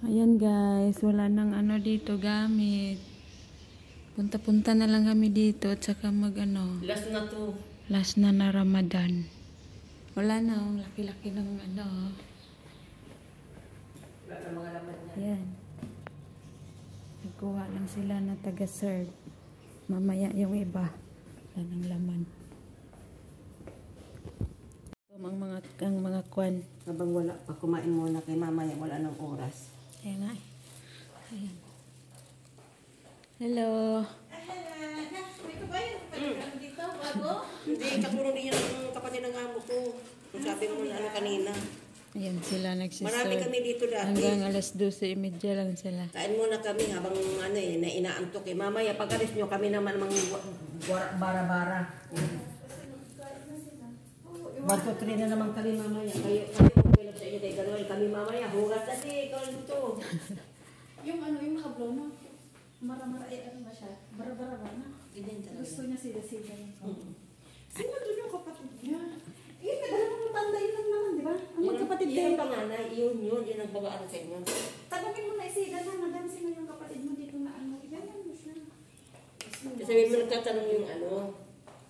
Ayan guys, wala nang ano dito gamit. Punta-punta na lang kami dito at saka mag ano. Last na to. Last na na Ramadan. Wala na, ang laki-laki ng ano. Wala na mga laman niya. Ayan. Nagkuha lang sila na taga-serve. Mamaya yung iba. Wala ng laman. Ang mga kwan. Habang wala pa, kumain muna kay mamaya, wala ng oras. Ayan nga. Ayan. Hello. May kabayan ka dito, bago? Hindi, katulong din yan ang kapatid ng amo ko. Kung sabi mo na ano kanina. Ayan sila nagsiserve. Marami kami dito dati. Hanggang alas 12:30 lang sila. Kain muna kami habang ano eh, na inaantok eh. Mamaya pag-alis nyo kami naman mga bara-bara. 1, 2, 3 na naman kami mamaya. Kayo okay lang sa inyo kay gano'n. Kami mamaya, hugas natin. Ikaw lang dito. Yung ano, yung makablo na. Mara-mara, ano ba siya? Bara-bara ba na? Gusto niya sila-sila. Sino doon yung kapatid niya? Yun, kadala mo tanda yun lang naman, di ba? Ang magkapatid din. Yung panganay, yun. Yun ang bagaan sa inyo. Tanungin mo na isida na, madam, sino yung kapatid mo dito na ano? Iganyan mo siya. Sabihin mo nagtatanong yung ano.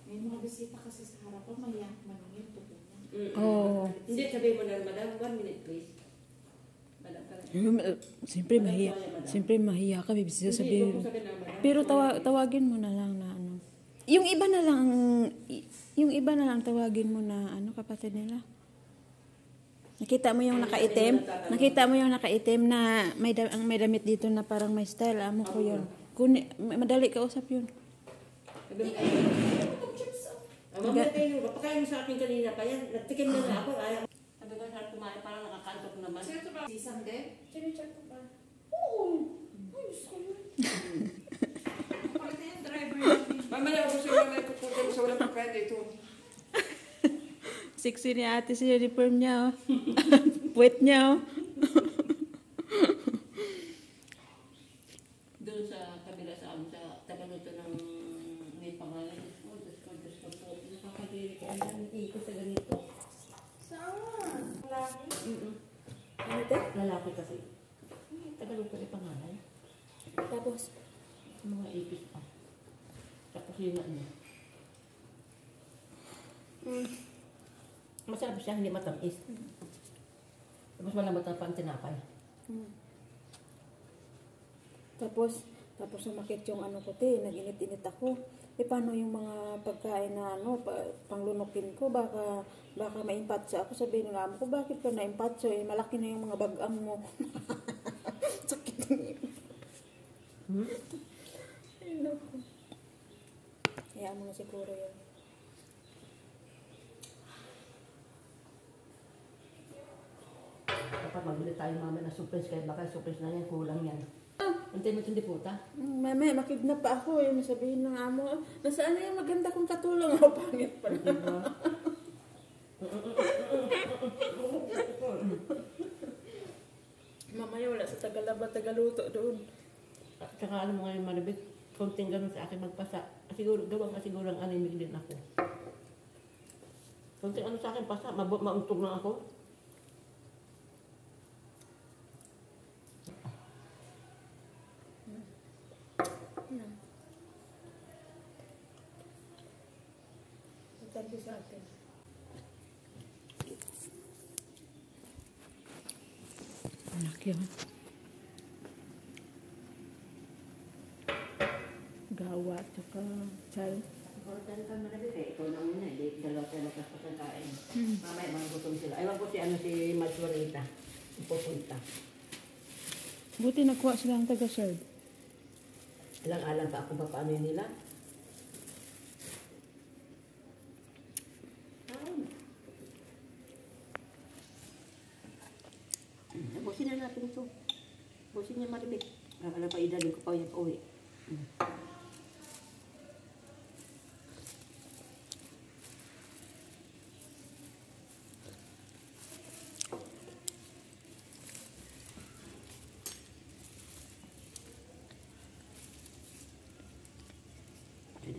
May mga bisita kasi sa harapan, mahiyak manungin, tutunan. Oo. Hindi, sabihin mo na, madam, 1 minute please. Madam, Siyempre mahiya. Siyempre mahiya ka, bibisita sabihin. Pero tawagin mo na lang na ano. Yung iba na lang tawagin mo na ano kapatid nila. Nakita mo yung nakaitim? Nakita mo yung nakaitim na may damit dito na parang may style. Amo ko yun. Madali kausap yun. Mamaya kayo, papakain mo sa akin kanina pa yan. Nagtikim na ako. Ayaw. Sabi ko, sarap kumain, parang nakakantok naman. Sino ito ba? Si Sande? Chine-check ko ba? Oo! Ay, Diyos ko yun. Pakita yung driver natin. Mamaya ako siya may puputin sa walang pagkain dito. Sexy ni ate sa uniform niya. Oh. Puwet niya. Oh. Doon sa kabila sa amin, sa tabaluto ng may pangalan. Diyos ko po. Nakakadiri ka. Ang dami ko sa ganito. Saan? Lalaki? Ano ito? Lalaki kasi. Tabaluto ni pangalan. Tapos, Mga ipis pa. Tapos yun ano. Masarap siya, hindi matamis. Tapos malamot na pa ang tinapay. Tapos sumakit yung ano ko, nag-init-init ako. Paano yung mga pagkain na ano, panglunukin ko, baka maimpatsa ako. Sabihin ng amo ko, bakit ka naimpatsa? Malaki na yung mga bagang mo. Sakit ng ipin. Ay, naku. Kaya mo na siguro yun. Kapag magbili tayo mama na surprise kahit baka surprise na yan, kulang yan. Antay mo hindi puta. Mama, makidnap pa ako. Sabihin ng amo, nasaan na yung maganda kong katulong? Ako, pangit pa na. Mamaya wala sa Tagalaba, Tagaluto doon. At saka alam mo ngayon maribit, konting ganun sa akin magpasa. Siguro, gawang ka siguro ang animig din ako. Konting ano sa akin pasa, mauntog na ako. Thank you sa atin. Laki oh. Gawa at saka chal. Importante ka maribit eh. Ikaw na una eh. Dalawa tayo magkaspasan kain. Mamaya mga gutom sila. Ayaw ko si Margarita. Ipupunta. Buti nakuha sila ang taga-serve. Alang-alang pa ako pa paano yun nila. Busin na natin ito. Busin niya maribit. Wala pa idalin ko pa yung pauwi.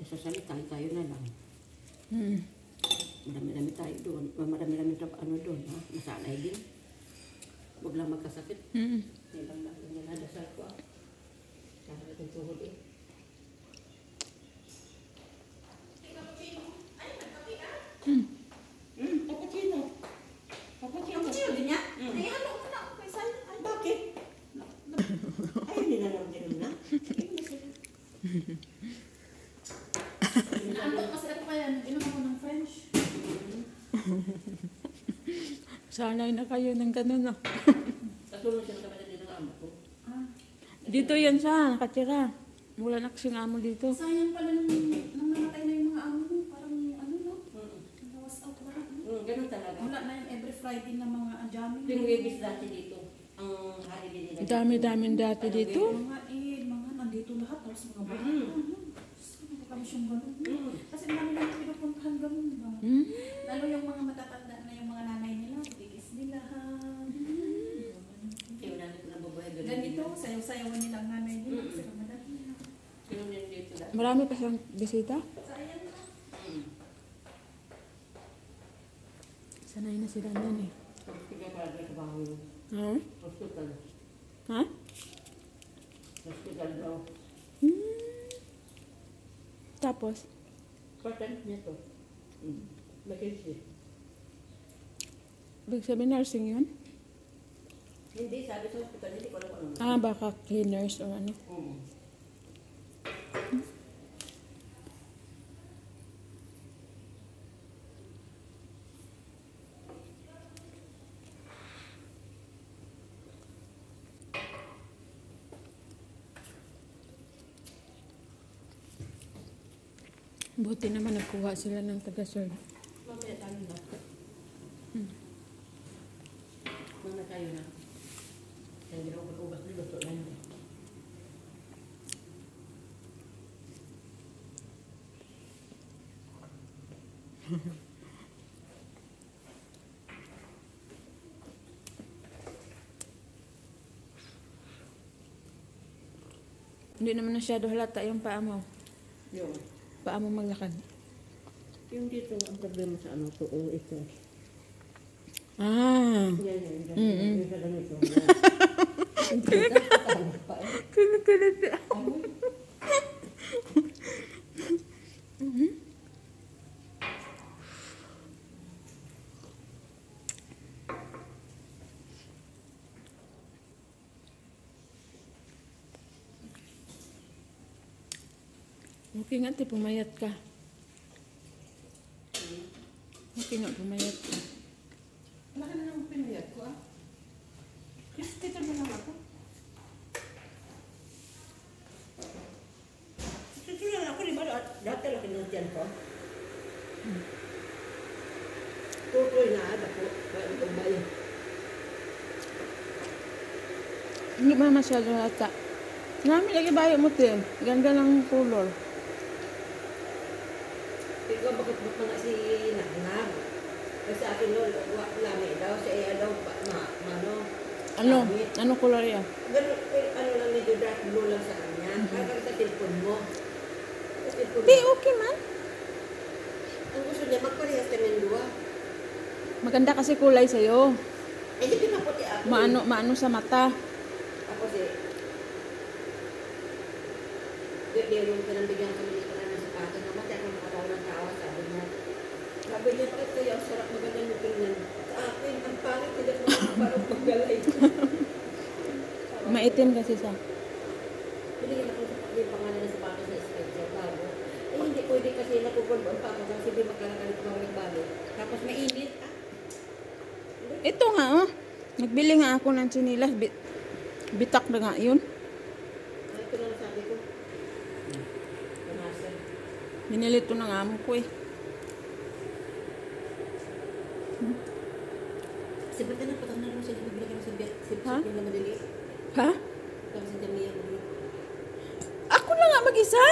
Sasalit tayo na lang. Madami-dami tayo doon. Madami-dami ano doon. Ha? Masanay din. Huwag lang magkasakit. Hindi lang Sanay na kayo ng ganun, no? Katulong siya ng kapatid din ng amo ko. Ah, Dito yan siya, nakatira. Wala na kasing amo dito. sayang pala nung namatay na yung mga amo mo. Parang ano, no? Mm. Nawas out lahat, no? Ganun talaga. Wala na yung every Friday na mga adjami. Yung webis dati dito. Ang hari din nila. Dami-daming dati dito. Mga nandito lahat. Tapos mga bata. Mm. Kami siyang ganun. Mm. Kasi marami na pinupuntahan ganun, ba? Hmm? Lalo yung mga matatanda na yung mga nanay nila. Tigis nila, ha? Yung nanay ko na babae. Ganito, sayaw-sayawan nila ang nanay nila. Kasi Ramadan. Ganun din dito dati. Marami pa siyang bisita. Sayang na. Sanay na sila nun eh. Hospital para sa trabaho yun. Ha? Hospital. Ha? Hospital daw. Tapos, Part-time niya to. Vacancy. ibig sabihin nursing yun? Hindi, sabi sa hospital, hindi ko alam kung ano. Baka cleaners o ano. Buti naman nagkuha sila ng taga-serve. Mamaya tayo na. Mamaya tayo na. Kaya hindi ako mag-ubas na luto na yun. Hindi naman masyado halata yung paa mo. Yung, Paa mo maglakad. yung dito ang problema sa ano to, ito. Ah. Yan. Mm-mm. Yung sa ganito. Kulit-kulit. Okay nga, pumayat ka. Okay nga, pumayat ka. Wala ka na naman pinayat ko, ah. Dito mo lang ako. Susunod ako, di ba? Dati lang kinuntiyan ko. Tutoy na, ako. Kaya itong bayo. Hindi ba masyado halata? Nami lagi bayo mo, te. Ganda ng color. Ikaw, bakit mga si Nagnag? Kasi sa akin, lami daw. Siya daw, Ano? Anong color yan? Ganun, ano lang, medyo dark blue lang sa kanya. Kaya sa telepon mo. Sa telepon Di, mo. okay man. Ang gusto niya, magparehas kami ng dua. Maganda kasi kulay sa'yo. Eh, di pinaputi ako. Maano sa mata. Ako si... Di yung pinambigyan kami dito na ng sapatos. Namatay ako nakatawa ng tawa, sabi niya. Sabi niya, bakit kaya ang sarap maganda mo tingnan? Sa akin, ang pangit, hindi ko parang paggalay. Maitim kasi sa. Binigyan ako yung pangalan ng sapatos na Spencer bago. Eh, hindi pwede kasi nakukulbon pa ako kasi di makalakalit mga nagbago. Tapos mainit, ah. Ito nga, oh. Nagbili nga ako ng sinilas. Bitak na nga yun. Ay, ito lang sabi ko. Panasan. Binili ito ng amo ko eh. Kasi ba't na patang na rin siya bibili ka ng sibiyat Ha? na madali? Ha? Tapos si Jamia madali. Ako na nga mag-isa.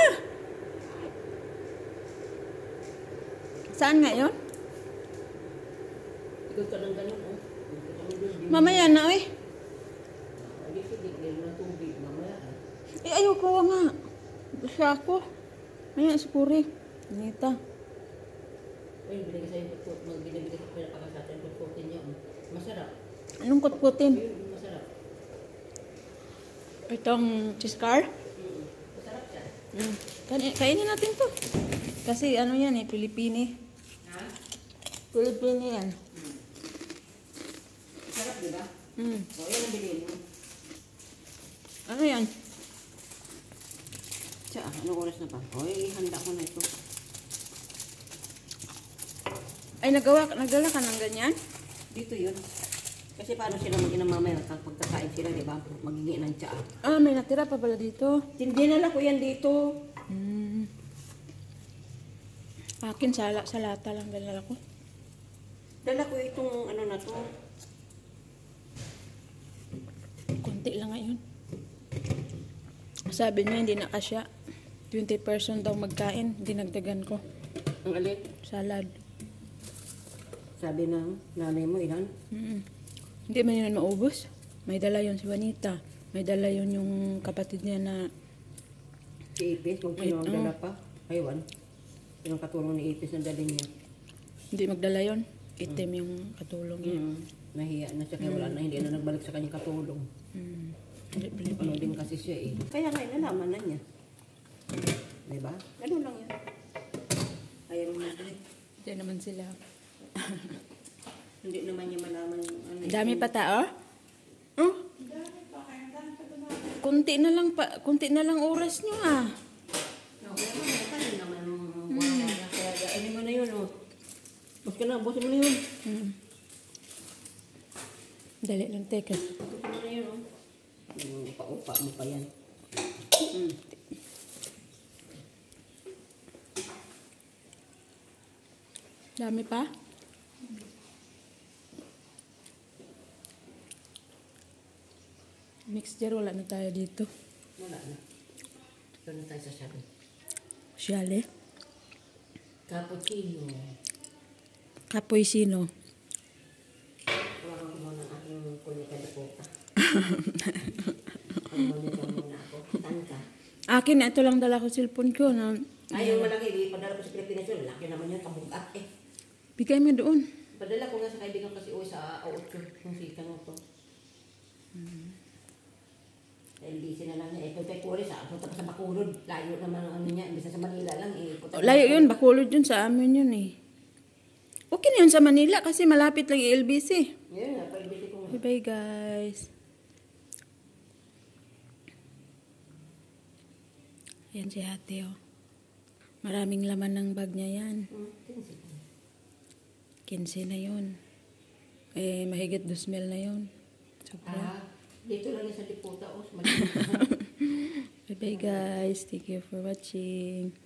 Saan nga yun? Ikaw ka ng ganun, oh. Mamaya na eh. Hindi sige, ngayon ng tubig, mamaya. Eh, ayoko nga. Gusto ako. Maya, sikuri. Nita. Ay, binigay sa'yo yung pagkut. Magbinigay sa pinapakasatin yung pagkutin niya. Masarap. Anong kutkutin? Ayun, masarap. Itong chiskar? Masarap siya. Kainin natin to. Kasi ano yan eh, Pilipini. Ha? Pilipini yan. Masarap, di ba? Mm. O, yan ang bilhin mo. Ano yan? Siya, anong oras na pa? O, ihanda ko na ito. Ay, nagdala ka ng ganyan? Dito yun. Kasi paano sila mag-inamamaya kapag kakain sila, di ba? Magiging ng tsaa. Ah, may natira pa pala dito. Dinala ko yan dito. Akin sa lata lang dala ko. Dala ko itong ano na to. Konti lang ngayon. Sabi niya hindi na kasya. 20 person daw magkain. Dinagdagan ko. Ang alit. Salad. Sabi ng nanay mo, ilan? Hindi man yun maubos. May dala yun si Juanita. May dala yun yung kapatid niya na Si Ipis, kung sino ang dala pa. Aywan. Yung katulong ni Ipis na dali niya. hindi magdala yun. Itim yung katulong niya. Nahiya na siya kaya wala na, hindi na nagbalik sa kanyang katulong. Ano din kasi siya eh. Kaya nga, nalaman na niya. Diba? Ganun lang yan. Ayaw mo natin. Hindi naman sila. Hindi naman niya malaman yung ano. Dami pa tao? Kunti na lang oras nyo ah. Okay naman, naman. Kaya ano mo na yun oh. Bus ka na, busin mo na yun. Dali lang, teka. Busin mo na yun oh. Upa-upa mo pa yan. Dami pa? Mixture, wala na tayo dito. Wala na. Doon na tayo sa sabi. Siyale. Cappuccino. Kapoy sino? Tawagan ko muna ang aking kunyaka de puta. Pagmamit muna ako. Saan ka? Akin na, ito lang dala ko cellphone ko. Na, Ay, yung malaki. Padala ko sa Pilipinas yun. Laki naman yun. Kabugat eh. bigay mo doon. Padala ko nga sa kaibigan kasi uwi sa A8. Yung sika na to. Dahil busy na lang niya. Ito kay Kuris punta pa sa Bacolod. Layo naman ang ano niya. Imbis na sa Manila lang eh. Layo yun, Bacolod yun sa amin yun eh. Okay na yun sa Manila kasi malapit lang yung LBC. Yun nga, pag-busy ko nga. Bye-bye guys. Yan si ate oh. Maraming laman ng bag niya yan. 15 na yun. Eh, mahigit 2,000 na yun. Sobra. Dito lang yung sa Liputa. Bye-bye guys. Thank you for watching.